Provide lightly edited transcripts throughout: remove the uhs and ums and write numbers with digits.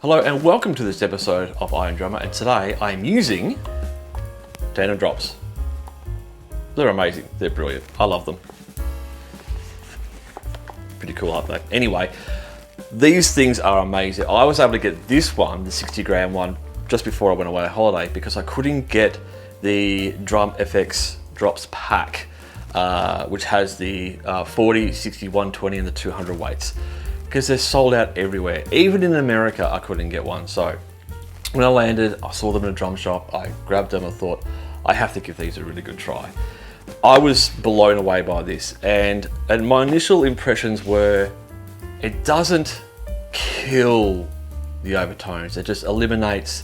Hello and welcome to this episode of Iron Drummer, and today I'm using tandem drops. They're amazing, they're brilliant, I love them. Pretty cool, aren't they? Anyway, these things are amazing. I was able to get this one, the 60 gram one, just before I went away on holiday because I couldn't get the Drum FX drops pack, which has the 40, 60, 120 and the 200 weights. Because they're sold out everywhere. Even in America, I couldn't get one. So when I landed, I saw them in a drum shop. I grabbed them and thought, I have to give these a really good try. I was blown away by this. And my initial impressions were, it doesn't kill the overtones. It just eliminates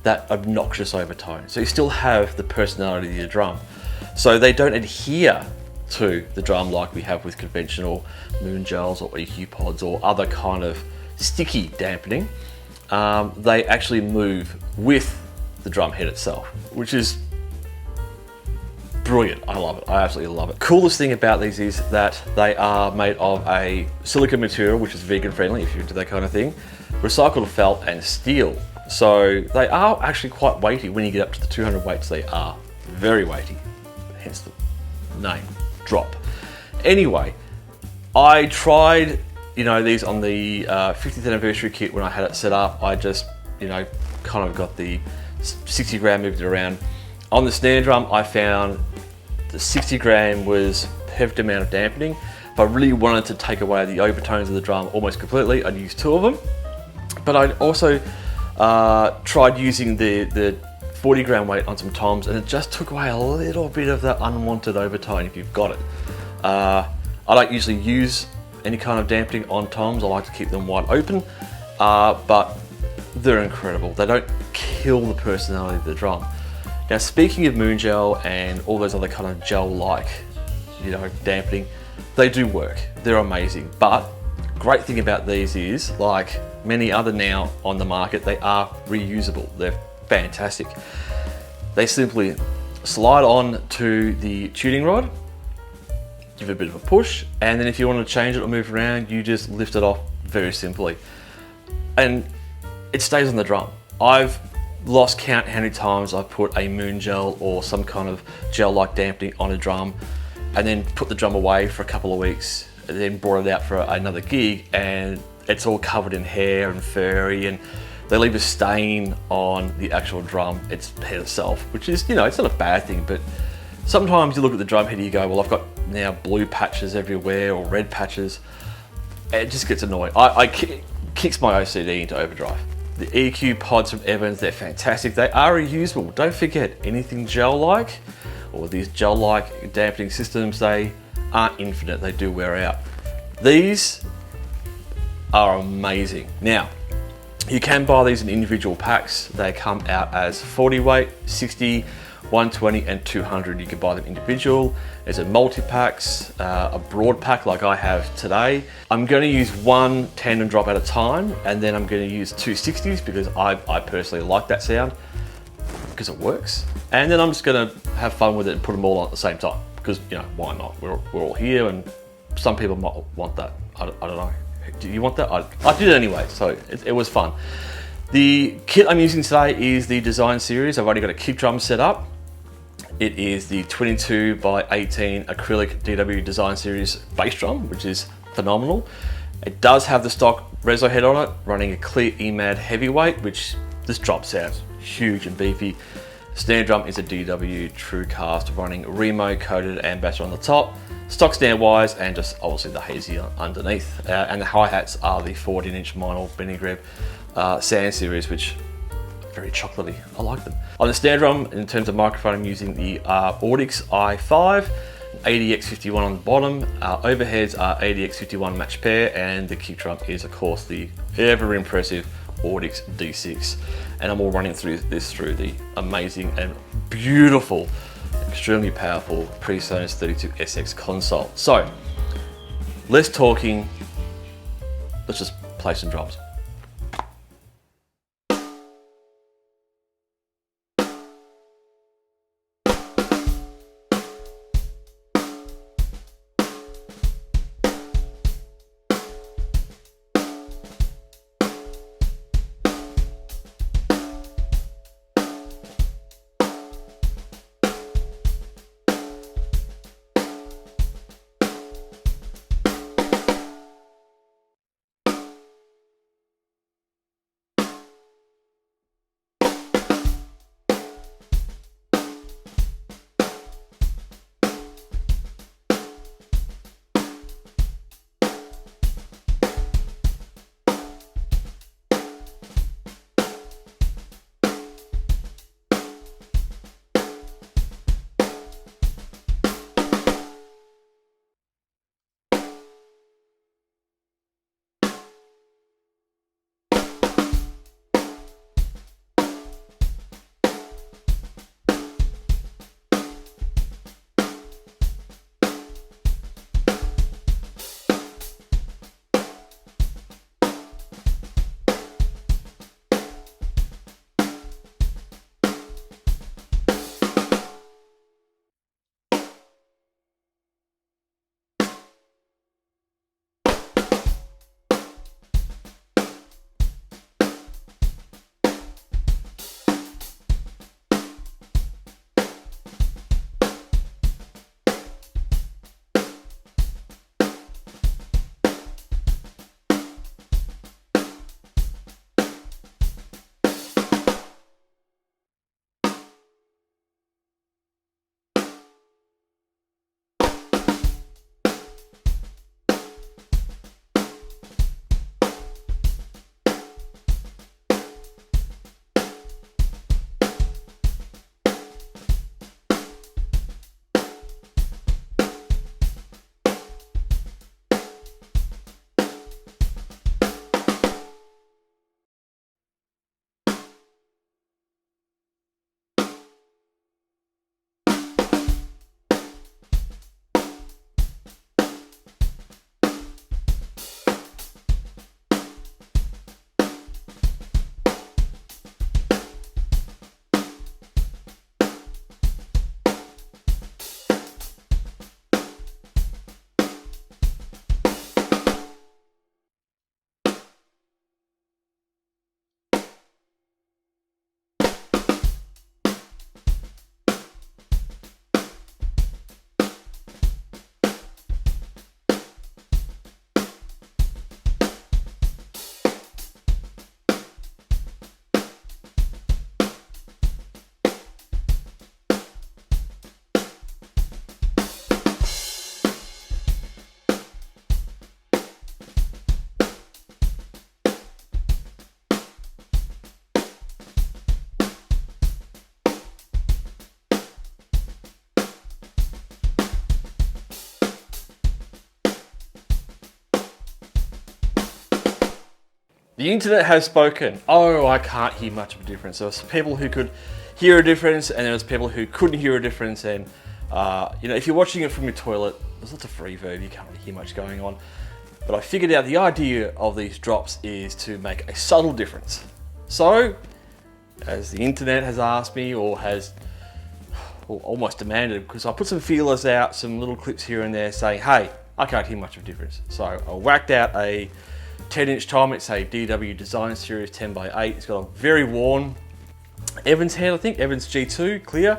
that obnoxious overtone. So you still have the personality of your drum. So they don't adhere to the drum like we have with conventional moon gels or EQ pods or other kind of sticky dampening. They actually move with the drum head itself, which is brilliant. I love it. I absolutely love it. Coolest thing about these is that they are made of a silicone material, which is vegan friendly if you're into that kind of thing, recycled felt and steel. So they are actually quite weighty. When you get up to the 200 weights, they are very weighty, hence the name. Drop. Anyway, I tried, these on the 50th anniversary kit when I had it set up. I just, kind of got the 60 gram, moved it around. On the snare drum, I found the 60 gram was perfect amount of dampening. If I really wanted to take away the overtones of the drum almost completely, I'd use 2 of them. But I'd also tried using the 40 gram weight on some toms, and it just took away a little bit of that unwanted overtone if you've got it. I don't usually use any kind of dampening on toms. I like to keep them wide open, but they're incredible. They don't kill the personality of the drum. Now, speaking of moon gel and all those other kind of gel-like, dampening, they do work. They're amazing. But great thing about these is, like many other now on the market, they are reusable. They're fantastic. They simply slide on to the tuning rod, give it a bit of a push, and then if you want to change it or move around, you just lift it off very simply. And it stays on the drum. I've lost count how many times I've put a moon gel or some kind of gel-like dampening on a drum and then put the drum away for a couple of weeks and then brought it out for another gig, and it's all covered in hair and furry, and they leave a stain on the actual drum, its head itself, which is, it's not a bad thing, but sometimes you look at the drum head and you go, well, I've got now blue patches everywhere or red patches. It just gets annoying. It kicks my OCD into overdrive. The EQ pods from Evans, they're fantastic. They are reusable. Don't forget, anything gel-like or these gel-like dampening systems, they aren't infinite. They do wear out. These are amazing. Now, you can buy these in individual packs. They come out as 40 weight, 60, 120 and 200. You can buy them individual. There's a multi-packs, a broad pack like I have today. I'm going to use one tandem drop at a time, and then I'm going to use 2 60s because I personally like that sound because it works. And then I'm just going to have fun with it and put them all on at the same time because, why not? We're all here, and some people might want that. I don't know. Do you want that? I did it anyway, so it was fun. The kit I'm using today is the Design Series. I've already got a kick drum set up. It is the 22 by 18 Acrylic DW Design Series bass drum, which is phenomenal. It does have the stock Reso head on it, running a clear EMAD heavyweight, which this drop sounds huge and beefy. Snare drum is a DW True Cast running Remo coated ambassador on the top. Stock snare wires and just obviously the hazy underneath. And the hi-hats are the 14-inch Meinl Greb Sand Series, which are very chocolatey. I like them. On the snare drum, in terms of microphone, I'm using the AUDIX i5, AUDX51 on the bottom. Overheads are AUDX51 match pair, and the kick drum is, of course, the ever impressive AUDIX D6. And I'm all running through the amazing and beautiful, extremely powerful Presonus 32SX console. So, less talking, let's just play some drums. The internet has spoken. Oh, I can't hear much of a difference. There was people who could hear a difference, and there was people who couldn't hear a difference. And you know, if you're watching it from your toilet, there's lots of reverb. You can't really hear much going on. But I figured out the idea of these drops is to make a subtle difference. So, as the internet has asked me, or has almost demanded, because I put some feelers out, some little clips here and there saying, hey, I can't hear much of a difference. So I whacked out a 10-inch tom. It's a DW Design Series 10x8. It's got a very worn Evans head, I think, Evans G2 clear.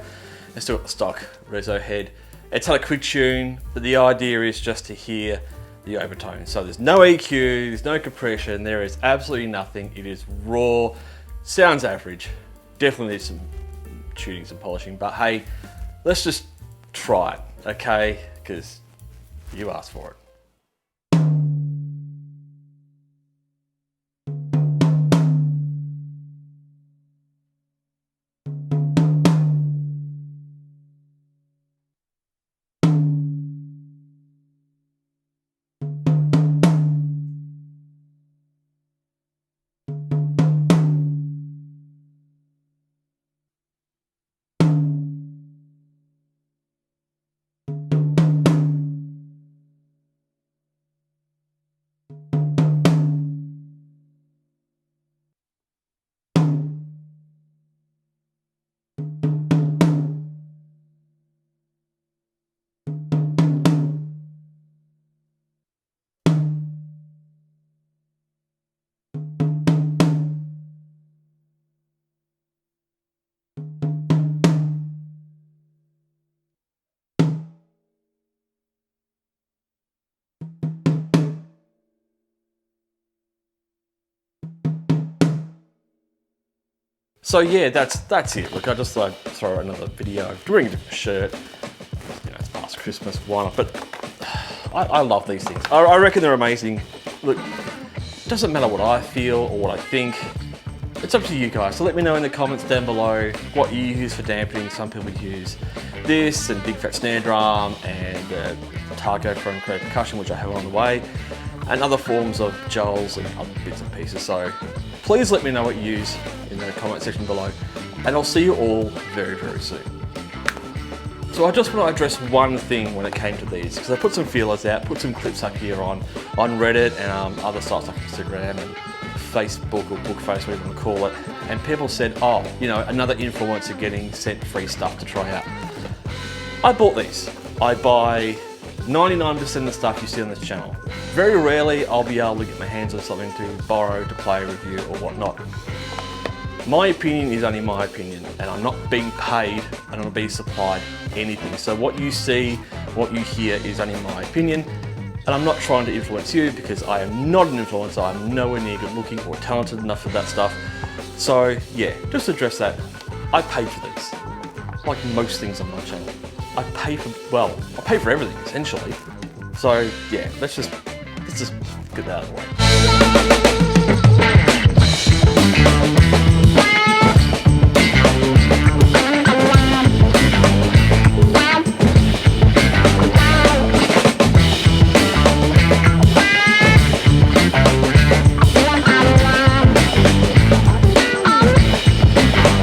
It's still got the stock Rezo head. It's had a quick tune, but the idea is just to hear the overtone. So there's no EQ, there's no compression, there is absolutely nothing. It is raw, sounds average. Definitely needs some tuning, some polishing, but hey, let's just try it, okay? Because you asked for it. So yeah, that's it. Look, I just thought I'd throw another video. I'm wearing a different shirt. You know, it's past Christmas, why not? But I love these things. I reckon they're amazing. Look, it doesn't matter what I feel or what I think. It's up to you guys. So let me know in the comments down below what you use for dampening. Some people use this and big fat snare drum and Targo from Greb percussion, which I have on the way, and other forms of gels and other bits and pieces. So please let me know what you use in the comment section below, and I'll see you all very, very soon. So I just want to address one thing when it came to these, because I put some feelers out, put some clips up here on Reddit and other sites like Instagram and Facebook or Bookface, whatever you want to call it, and people said, oh, you know, another influencer getting sent free stuff to try out. I bought these. I buy 99% of the stuff you see on this channel. Very rarely I'll be able to get my hands on something to borrow, to play, review or whatnot. My opinion is only my opinion, and I'm not being paid and I'm not being supplied anything. So what you see, what you hear is only my opinion, and I'm not trying to influence you because I am not an influencer. I'm nowhere near good looking or talented enough for that stuff. So yeah, just address that. I pay for these, like most things on my channel. I pay for everything essentially. So yeah, let's just get that out of the way.